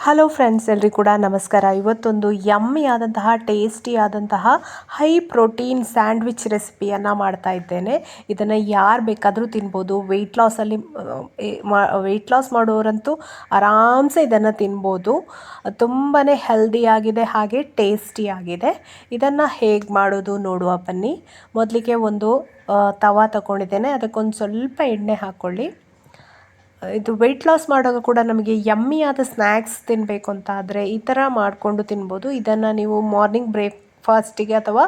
Hello friends, ಎಲ್ರಿಗೂ ಕೂಡ ನಮಸ್ಕಾರ. ಇವತ್ತೊಂದು ಯಮ್ಮಿ ಆದಂತಹ ಟೇಸ್ಟಿ ಆದಂತಹ ಹೈ ಪ್ರೋಟೀನ್ ಸ್ಯಾಂಡ್ವಿಚ್ ರೆಸಿಪಿಯನ್ನು ಮಾಡ್ತಾ ಇದ್ದೇನೆ. ಇದನ್ನು ಯಾರು ಬೇಕಾದರೂ ತಿನ್ಬೋದು. ವೆಯ್ಟ್ ಲಾಸ್ ಮಾಡೋರಂತೂ ಆರಾಮ್ಸೆ ಇದನ್ನು ತಿನ್ಬೋದು. ತುಂಬಾ ಹೆಲ್ದಿಯಾಗಿದೆ, ಹಾಗೆ ಟೇಸ್ಟಿಯಾಗಿದೆ. ಇದನ್ನು ಹೇಗೆ ಮಾಡೋದು ನೋಡುವ ಬನ್ನಿ. ಮೊದಲಿಗೆ ಒಂದು ತವಾ ತಗೊಂಡಿದ್ದೇನೆ. ಅದಕ್ಕೊಂದು ಸ್ವಲ್ಪ ಎಣ್ಣೆ ಹಾಕ್ಕೊಳ್ಳಿ. ಇದು ವೆಯ್ಟ್ ಲಾಸ್ ಮಾಡುವಾಗ ಕೂಡ ನಮಗೆ ಯಮ್ಮಿಯಾದ ಸ್ನ್ಯಾಕ್ಸ್ ತಿನ್ನಬೇಕು ಅಂತ ಆದರೆ ಈ ಥರ ಮಾಡಿಕೊಂಡು ತಿನ್ಬೋದು. ಇದನ್ನು ನೀವು ಮಾರ್ನಿಂಗ್ ಬ್ರೇಕ್ಫಾಸ್ಟಿಗೆ ಅಥವಾ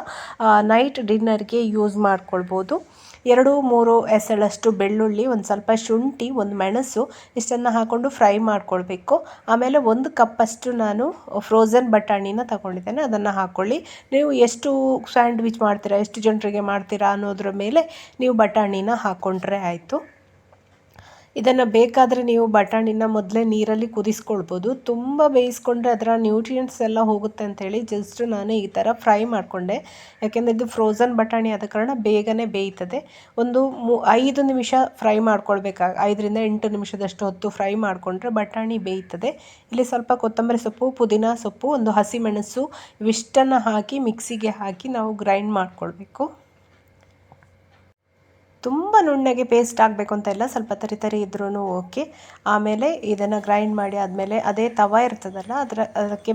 ನೈಟ್ ಡಿನ್ನರ್ಗೆ ಯೂಸ್ ಮಾಡ್ಕೊಳ್ಬೋದು. 2-3 ಎಸಳಷ್ಟು ಬೆಳ್ಳುಳ್ಳಿ, ಒಂದು ಸ್ವಲ್ಪ ಶುಂಠಿ, ಒಂದು ಮೆಣಸು ಇಷ್ಟನ್ನು ಹಾಕ್ಕೊಂಡು ಫ್ರೈ ಮಾಡ್ಕೊಳ್ಬೇಕು. ಆಮೇಲೆ 1 ಕಪ್ಪಷ್ಟು ನಾನು ಫ್ರೋಝನ್ ಬಟಾಣಿನ ತಗೊಂಡಿದ್ದೇನೆ. ಅದನ್ನು ಹಾಕ್ಕೊಳ್ಳಿ. ನೀವು ಎಷ್ಟು ಸ್ಯಾಂಡ್ವಿಚ್ ಮಾಡ್ತೀರಾ, ಎಷ್ಟು ಜನರಿಗೆ ಮಾಡ್ತೀರಾ ಅನ್ನೋದ್ರ ಮೇಲೆ ನೀವು ಬಟಾಣಿನ ಹಾಕ್ಕೊಂಡ್ರೆ ಆಯಿತು. ಇದನ್ನು ಬೇಕಾದರೆ ನೀವು ಬಟಾಣಿನ ಮೊದಲೇ ನೀರಲ್ಲಿ ಕುದಿಸ್ಕೊಳ್ಬೋದು. ತುಂಬ ಬೇಯಿಸ್ಕೊಂಡ್ರೆ ಅದರ ನ್ಯೂಟ್ರಿಯೆಂಟ್ಸ್ ಎಲ್ಲ ಹೋಗುತ್ತೆ ಅಂಥೇಳಿ ಜಸ್ಟ್ ನಾನು ಈ ಥರ ಫ್ರೈ ಮಾಡಿಕೊಂಡೆ. ಯಾಕೆಂದರೆ ಇದು ಫ್ರೋಝನ್ ಬಟಾಣಿ ಆದ ಕಾರಣ ಬೇಗನೆ ಬೇಯ್ತದೆ. ಒಂದು 5 ನಿಮಿಷ ಫ್ರೈ ಮಾಡ್ಕೊಳ್ಬೇಕು. 5ರಿಂದ 8 ನಿಮಿಷದಷ್ಟು ಹೊತ್ತು ಫ್ರೈ ಮಾಡಿಕೊಂಡ್ರೆ ಬಟಾಣಿ ಬೇಯ್ತದೆ. ಇಲ್ಲಿ ಸ್ವಲ್ಪ ಕೊತ್ತಂಬರಿ ಸೊಪ್ಪು, ಪುದೀನ ಸೊಪ್ಪು, ಒಂದು ಹಸಿಮೆಣಸು ಇವಿಷ್ಟನ್ನು ಹಾಕಿ ಮಿಕ್ಸಿಗೆ ಹಾಕಿ ನಾವು ಗ್ರೈಂಡ್ ಮಾಡಿಕೊಳ್ಬೇಕು. ತುಂಬ ನುಣ್ಣಗೆ ಪೇಸ್ಟ್ ಆಗಬೇಕು ಅಂತ ಇಲ್ಲ, ಸ್ವಲ್ಪ ತರಿ ಇದ್ರೂ ಓಕೆ. ಆಮೇಲೆ ಇದನ್ನು ಗ್ರೈಂಡ್ ಮಾಡಿ ಆದಮೇಲೆ ಅದೇ ತವ ಇರ್ತದಲ್ಲ ಅದಕ್ಕೆ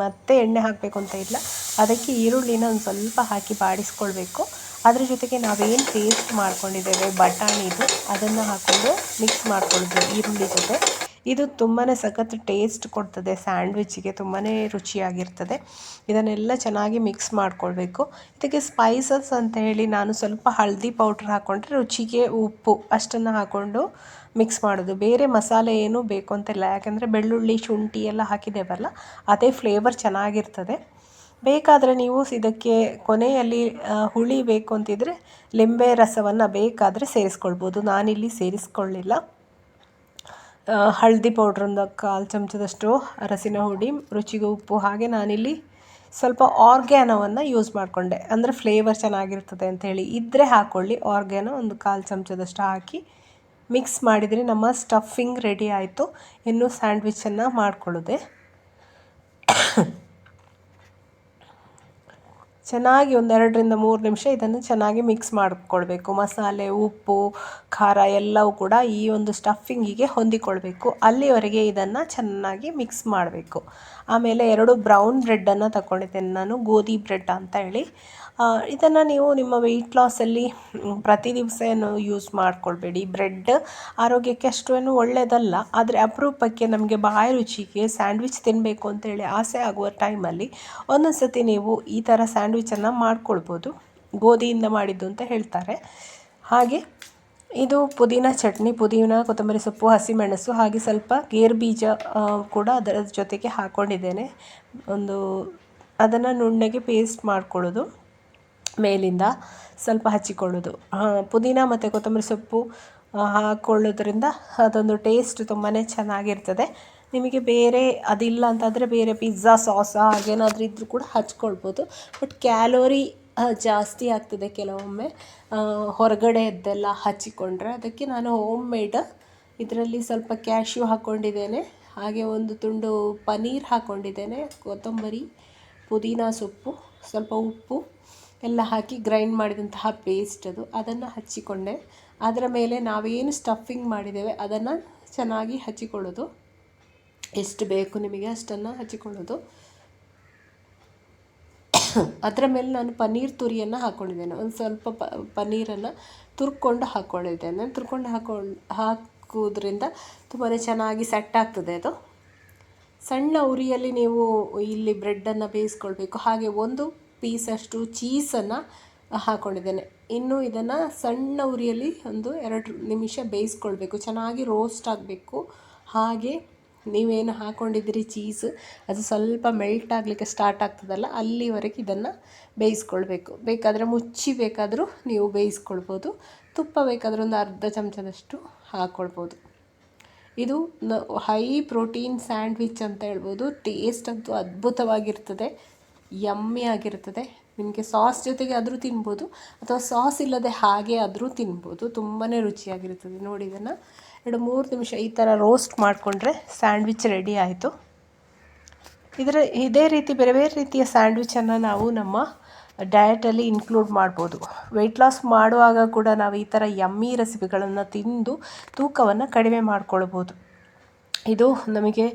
ಮತ್ತೆ ಎಣ್ಣೆ ಹಾಕಬೇಕು ಅಂತ ಇಲ್ಲ. ಅದಕ್ಕೆ ಈರುಳ್ಳಿನ ಒಂದು ಸ್ವಲ್ಪ ಹಾಕಿ ಬಾಡಿಸ್ಕೊಳ್ಬೇಕು. ಅದ್ರ ಜೊತೆಗೆ ನಾವೇನು ಪೇಸ್ಟ್ ಮಾಡ್ಕೊಂಡಿದ್ದೇವೆ ಬಟಾಣಿದು ಅದನ್ನು ಹಾಕ್ಕೊಂಡು ಮಿಕ್ಸ್ ಮಾಡ್ಕೊಳ್ಳೋದು ಈರುಳ್ಳಿ ಜೊತೆ. ಇದು ತುಂಬಾ ಸಖತ್ ಟೇಸ್ಟ್ ಕೊಡ್ತದೆ ಸ್ಯಾಂಡ್ವಿಚ್ಗೆ, ತುಂಬಾ ರುಚಿಯಾಗಿರ್ತದೆ. ಇದನ್ನೆಲ್ಲ ಚೆನ್ನಾಗಿ ಮಿಕ್ಸ್ ಮಾಡ್ಕೊಳ್ಬೇಕು. ಇದಕ್ಕೆ ಸ್ಪೈಸಸ್ ಅಂತ ಹೇಳಿ ನಾನು ಸ್ವಲ್ಪ ಹಳದಿ ಪೌಡ್ರ್ ಹಾಕ್ಕೊಂಡ್ರೆ, ರುಚಿಗೆ ಉಪ್ಪು ಅಷ್ಟನ್ನು ಹಾಕ್ಕೊಂಡು ಮಿಕ್ಸ್ ಮಾಡೋದು. ಬೇರೆ ಮಸಾಲೆ ಏನೂ ಬೇಕು ಅಂತಿಲ್ಲ, ಯಾಕೆಂದರೆ ಬೆಳ್ಳುಳ್ಳಿ ಶುಂಠಿ ಎಲ್ಲ ಹಾಕಿದ್ದೇವಲ್ಲ ಅದೇ ಫ್ಲೇವರ್ ಚೆನ್ನಾಗಿರ್ತದೆ. ಬೇಕಾದರೆ ನೀವು ಇದಕ್ಕೆ ಕೊನೆಯಲ್ಲಿ ಹುಳಿ ಬೇಕು ಅಂತಿದ್ರೆ ಲಿಂಬೆ ರಸವನ್ನು ಬೇಕಾದರೆ ಸೇರಿಸ್ಕೊಳ್ಬೋದು. ನಾನಿಲ್ಲಿ ಸೇರಿಸ್ಕೊಳ್ಳಿಲ್ಲ. ಹಳದಿ ಪೌಡ್ರ್ ಒಂದು 1/4 ಚಮಚದಷ್ಟು, ಅರಸಿನ ಹುಡಿ, ರುಚಿಗೆ ಉಪ್ಪು, ಹಾಗೆ ನಾನಿಲ್ಲಿ ಸ್ವಲ್ಪ ಆರ್ಗ್ಯಾನೋವನ್ನು ಯೂಸ್ ಮಾಡಿಕೊಂಡೆ. ಅಂದರೆ ಫ್ಲೇವರ್ ಚೆನ್ನಾಗಿರ್ತದೆ ಅಂಥೇಳಿ ಇದ್ದರೆ ಹಾಕ್ಕೊಳ್ಳಿ. ಆರ್ಗ್ಯಾನೋ ಒಂದು 1/4 ಚಮಚದಷ್ಟು ಹಾಕಿ ಮಿಕ್ಸ್ ಮಾಡಿದರೆ ನಮ್ಮ ಸ್ಟಫಿಂಗ್ ರೆಡಿ ಆಯಿತು. ಇನ್ನು ಸ್ಯಾಂಡ್ವಿಚನ್ನು ಮಾಡ್ಕೊಳ್ಳೋದೆ. ಚೆನ್ನಾಗಿ ಒಂದು 2-3 ನಿಮಿಷ ಇದನ್ನು ಚೆನ್ನಾಗಿ ಮಿಕ್ಸ್ ಮಾಡಿಕೊಳ್ಬೇಕು. ಮಸಾಲೆ, ಉಪ್ಪು, ಖಾರ ಎಲ್ಲವೂ ಕೂಡ ಈ ಒಂದು ಸ್ಟಫಿಂಗಿಗೆ ಹೊಂದಿಕೊಳ್ಬೇಕು. ಅಲ್ಲಿವರೆಗೆ ಇದನ್ನು ಚೆನ್ನಾಗಿ ಮಿಕ್ಸ್ ಮಾಡಬೇಕು. ಆಮೇಲೆ 2 ಬ್ರೌನ್ ಬ್ರೆಡ್ಡನ್ನು ತಗೊಂಡಿದ್ದೇನೆ ನಾನು, ಗೋಧಿ ಬ್ರೆಡ್ ಅಂತ ಹೇಳಿ. ಇದನ್ನು ನೀವು ನಿಮ್ಮ ವೆಯ್ಟ್ ಲಾಸಲ್ಲಿ ಪ್ರತಿ ದಿವಸ ಏನು ಯೂಸ್ ಮಾಡ್ಕೊಳ್ಬೇಡಿ. ಬ್ರೆಡ್ ಆರೋಗ್ಯಕ್ಕೆ ಅಷ್ಟು ಏನು ಒಳ್ಳೆಯದಲ್ಲ, ಆದರೆ ಅಪರೂಪಕ್ಕೆ ನಮಗೆ ಬಾಯಿ ರುಚಿಗೆ ಸ್ಯಾಂಡ್ವಿಚ್ ತಿನ್ನಬೇಕು ಅಂತೇಳಿ ಆಸೆ ಆಗುವ ಟೈಮಲ್ಲಿ ಒಂದೊಂದು ಸತಿ ನೀವು ಈ ಥರ ಸ್ಯಾಂಡ್ವಿಚನ್ನು ಮಾಡ್ಕೊಳ್ಬೋದು. ಗೋಧಿಯಿಂದ ಮಾಡಿದ್ದು ಅಂತ ಹೇಳ್ತಾರೆ. ಹಾಗೆ ಇದು ಪುದೀನ ಚಟ್ನಿ, ಪುದೀನ, ಕೊತ್ತಂಬರಿ ಸೊಪ್ಪು, ಹಸಿಮೆಣಸು, ಹಾಗೆ ಸ್ವಲ್ಪ ಗೇರು ಬೀಜ ಕೂಡ ಅದರ ಜೊತೆಗೆ ಹಾಕ್ಕೊಂಡಿದ್ದೇನೆ. ಅದನ್ನು ನುಣ್ಣಗೆ ಪೇಸ್ಟ್ ಮಾಡ್ಕೊಳ್ಳೋದು, ಮೇಲಿಂದ ಸ್ವಲ್ಪ ಹಚ್ಚಿಕೊಳ್ಳೋದು. ಪುದೀನ ಮತ್ತು ಕೊತ್ತಂಬರಿ ಸೊಪ್ಪು ಹಾಕ್ಕೊಳ್ಳೋದ್ರಿಂದ ಅದೊಂದು ಟೇಸ್ಟ್ ತುಂಬಾ ಚೆನ್ನಾಗಿರ್ತದೆ. ನಿಮಗೆ ಬೇರೆ ಅದಿಲ್ಲ ಅಂತಂದರೆ ಬೇರೆ ಪಿಜ್ಜಾ ಸಾಸ ಹಾಗೇನಾದರೂ ಇದ್ದರೂ ಕೂಡ ಹಚ್ಕೊಳ್ಬೋದು. ಬಟ್ ಕ್ಯಾಲೋರಿ ಜಾಸ್ತಿ ಆಗ್ತದೆ ಕೆಲವೊಮ್ಮೆ ಹೊರಗಡೆಯದ್ದೆಲ್ಲ ಹಚ್ಚಿಕೊಂಡ್ರೆ. ಅದಕ್ಕೆ ನಾನು ಹೋಮ್ ಮೇಡ್ ಇದರಲ್ಲಿ ಸ್ವಲ್ಪ ಕ್ಯಾಶ್ಯೂ ಹಾಕ್ಕೊಂಡಿದ್ದೇನೆ, ಹಾಗೆ ಒಂದು ತುಂಡು ಪನ್ನೀರ್ ಹಾಕ್ಕೊಂಡಿದ್ದೇನೆ, ಕೊತ್ತಂಬರಿ, ಪುದೀನ ಸೊಪ್ಪು, ಸ್ವಲ್ಪ ಉಪ್ಪು ಎಲ್ಲ ಹಾಕಿ ಗ್ರೈಂಡ್ ಮಾಡಿದಂತಹ ಪೇಸ್ಟ್ ಅದನ್ನು ಹಚ್ಚಿಕೊಂಡೆ. ಅದರ ಮೇಲೆ ನಾವೇನು ಸ್ಟಫಿಂಗ್ ಮಾಡಿದ್ದೇವೆ ಅದನ್ನು ಚೆನ್ನಾಗಿ ಹಚ್ಚಿಕೊಳ್ಳೋದು. ಎಷ್ಟು ಬೇಕು ನಿಮಗೆ ಅಷ್ಟನ್ನು ಹಚ್ಚಿಕೊಳ್ಳೋದು. ಅದರ ಮೇಲೆ ನಾನು ಪನ್ನೀರ್ ತುರಿಯನ್ನು ಹಾಕ್ಕೊಂಡಿದ್ದೇನೆ. ಒಂದು ಸ್ವಲ್ಪ ಪನ್ನೀರನ್ನು ತುರ್ಕೊಂಡು ಹಾಕ್ಕೊಂಡಿದ್ದೇನೆ. ಹಾಕೋದ್ರಿಂದ ತುಂಬಾ ಚೆನ್ನಾಗಿ ಸೆಟ್ ಆಗ್ತದೆ ಅದು. ಸಣ್ಣ ಉರಿಯಲ್ಲಿ ನೀವು ಇಲ್ಲಿ ಬ್ರೆಡ್ಡನ್ನು ಬೇಯಿಸ್ಕೊಳ್ಬೇಕು. ಹಾಗೆ 1 ಪೀಸಷ್ಟು ಚೀಸನ್ನು ಹಾಕ್ಕೊಂಡಿದ್ದೇನೆ. ಇನ್ನು ಇದನ್ನು ಸಣ್ಣ ಉರಿಯಲ್ಲಿ ಒಂದು 2 ನಿಮಿಷ ಬೇಯಿಸ್ಕೊಳ್ಬೇಕು. ಚೆನ್ನಾಗಿ ರೋಸ್ಟ್ ಆಗಬೇಕು. ಹಾಗೆ ನೀವೇನು ಹಾಕ್ಕೊಂಡಿದ್ದೀರಿ ಚೀಸ್ ಅದು ಸ್ವಲ್ಪ ಮೆಲ್ಟ್ ಆಗಲಿಕ್ಕೆ ಸ್ಟಾರ್ಟ್ ಆಗ್ತದಲ್ಲ, ಅಲ್ಲಿವರೆಗೆ ಇದನ್ನು ಬೇಯಿಸ್ಕೊಳ್ಬೇಕು. ಬೇಕಾದರೆ ಮುಚ್ಚಿ ಬೇಕಾದರೂ ನೀವು ಬೇಯಿಸ್ಕೊಳ್ಬೋದು. ತುಪ್ಪ ಬೇಕಾದರೆ ಒಂದು ಅರ್ಧ ಚಮಚದಷ್ಟು ಹಾಕ್ಕೊಳ್ಬೋದು. ಇದು ಹೈ ಪ್ರೋಟೀನ್ ಸ್ಯಾಂಡ್ವಿಚ್ ಅಂತ ಹೇಳ್ಬೋದು. ಟೇಸ್ಟ್ ಅಂತೂ ಅದ್ಭುತವಾಗಿರ್ತದೆ, ಯಮ್ಮಿ ಆಗಿರ್ತದೆ. ನಿಮಗೆ ಸಾಸ್ ಜೊತೆಗೆ ಆದರೂ ತಿನ್ಬೋದು, ಅಥವಾ ಸಾಸ್ ಇಲ್ಲದೆ ಹಾಗೆ ಆದರೂ ತಿನ್ಬೋದು. ತುಂಬಾ ರುಚಿಯಾಗಿರ್ತದೆ. ನೋಡಿ, ಇದನ್ನು 2-3 ನಿಮಿಷ ಈ ಥರ ರೋಸ್ಟ್ ಮಾಡಿಕೊಂಡ್ರೆ ಸ್ಯಾಂಡ್ವಿಚ್ ರೆಡಿ ಆಯಿತು. ಇದೇ ರೀತಿ ಬೇರೆ ಬೇರೆ ರೀತಿಯ ಸ್ಯಾಂಡ್ವಿಚನ್ನು ನಾವು ನಮ್ಮ ಡಯಟಲ್ಲಿ ಇನ್ಕ್ಲೂಡ್ ಮಾಡ್ಬೋದು. ವೆಯ್ಟ್ ಲಾಸ್ ಮಾಡುವಾಗ ಕೂಡ ನಾವು ಈ ಥರ ಯಮ್ಮಿ ರೆಸಿಪಿಗಳನ್ನು ತಿಂದು ತೂಕವನ್ನು ಕಡಿಮೆ ಮಾಡ್ಕೊಳ್ಬೋದು. ಇದು ನಮಗೆ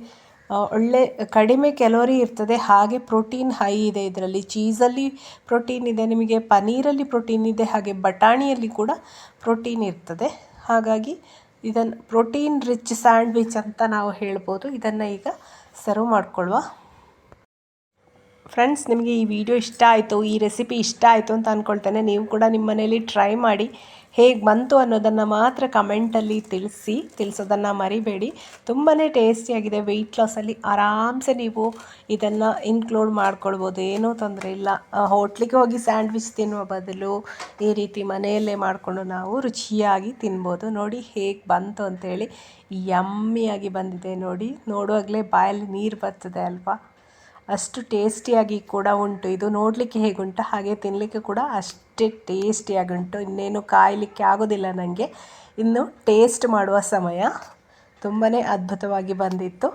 ಒಳ್ಳೆ ಕಡಿಮೆ ಕ್ಯಾಲೋರಿ ಇರ್ತದೆ, ಹಾಗೆ ಪ್ರೋಟೀನ್ ಹೈ ಇದೆ ಇದರಲ್ಲಿ. ಚೀಸಲ್ಲಿ ಪ್ರೋಟೀನ್ ಇದೆ, ನಿಮಗೆ ಪನ್ನೀರಲ್ಲಿ ಪ್ರೋಟೀನ್ ಇದೆ, ಹಾಗೆ ಬಟಾಣಿಯಲ್ಲಿ ಕೂಡ ಪ್ರೋಟೀನ್ ಇರ್ತದೆ. ಹಾಗಾಗಿ ಇದನ್ನು ಪ್ರೋಟೀನ್ ರಿಚ್ ಸ್ಯಾಂಡ್ವಿಚ್ ಅಂತ ನಾವು ಹೇಳ್ಬೋದು. ಇದನ್ನು ಈಗ ಸರ್ವ್ ಮಾಡ್ಕೊಳ್ಳುವ. ಫ್ರೆಂಡ್ಸ್, ನಿಮಗೆ ಈ ವಿಡಿಯೋ ಇಷ್ಟ ಆಯಿತು, ಈ ರೆಸಿಪಿ ಇಷ್ಟ ಆಯಿತು ಅಂತ ಅಂದ್ಕೊಳ್ತೇನೆ. ನೀವು ಕೂಡ ನಿಮ್ಮ ಮನೇಲಿ ಟ್ರೈ ಮಾಡಿ ಹೇಗೆ ಬಂತು ಅನ್ನೋದನ್ನು ಮಾತ್ರ ಕಮೆಂಟಲ್ಲಿ ತಿಳಿಸೋದನ್ನು ಮರಿಬೇಡಿ. ತುಂಬಾ ಟೇಸ್ಟಿಯಾಗಿದೆ. ವೆಯ್ಟ್ ಲಾಸಲ್ಲಿ ಆರಾಮ್ಸೆ ನೀವು ಇದನ್ನು ಇನ್ಕ್ಲೂಡ್ ಮಾಡ್ಕೊಳ್ಬೋದು, ಏನೂ ತೊಂದರೆ ಇಲ್ಲ. ಹೋಟ್ಲಿಗೆ ಹೋಗಿ ಸ್ಯಾಂಡ್ವಿಚ್ ತಿನ್ನುವ ಬದಲು ಈ ರೀತಿ ಮನೆಯಲ್ಲೇ ಮಾಡಿಕೊಂಡು ನಾವು ರುಚಿಯಾಗಿ ತಿನ್ಬೋದು. ನೋಡಿ ಹೇಗೆ ಬಂತು ಅಂತೇಳಿ, ಯಮ್ಮಿಯಾಗಿ ಬಂದಿದೆ ನೋಡಿ. ನೋಡುವಾಗಲೇ ಬಾಯಲ್ಲಿ ನೀರು ಬರ್ತದೆ ಅಲ್ವಾ, ಅಷ್ಟು ಟೇಸ್ಟಿಯಾಗಿ ಕೂಡ ಉಂಟು. ಇದು ನೋಡಲಿಕ್ಕೆ ಹೇಗುಂಟು ಹಾಗೆ ತಿನ್ನಲಿಕ್ಕೆ ಕೂಡ ಅಷ್ಟೇ ಟೇಸ್ಟಿಯಾಗಿ ಉಂಟು. ಇನ್ನೇನು ಕಾಯಲಿಕ್ಕೆ ಆಗೋದಿಲ್ಲ ನನಗೆ, ಇನ್ನು ಟೇಸ್ಟ್ ಮಾಡುವ ಸಮಯ. ತುಂಬಾ ಅದ್ಭುತವಾಗಿ ಬಂದಿತ್ತು.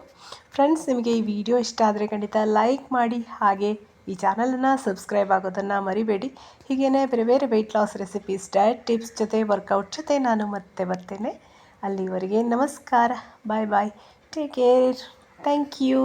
ಫ್ರೆಂಡ್ಸ್, ನಿಮಗೆ ಈ ವಿಡಿಯೋ ಇಷ್ಟ ಆದರೆ ಖಂಡಿತ ಲೈಕ್ ಮಾಡಿ, ಹಾಗೆ ಈ ಚಾನಲನ್ನು ಸಬ್ಸ್ಕ್ರೈಬ್ ಆಗೋದನ್ನು ಮರಿಬೇಡಿ. ಹೀಗೇ ಬೇರೆ ಬೇರೆ weight loss recipes, diet tips ಜೊತೆ, ವರ್ಕೌಟ್ ಜೊತೆ ನಾನು ಮತ್ತೆ ಬರ್ತೇನೆ. ಅಲ್ಲಿವರೆಗೆ ನಮಸ್ಕಾರ, bye bye, take care, thank you.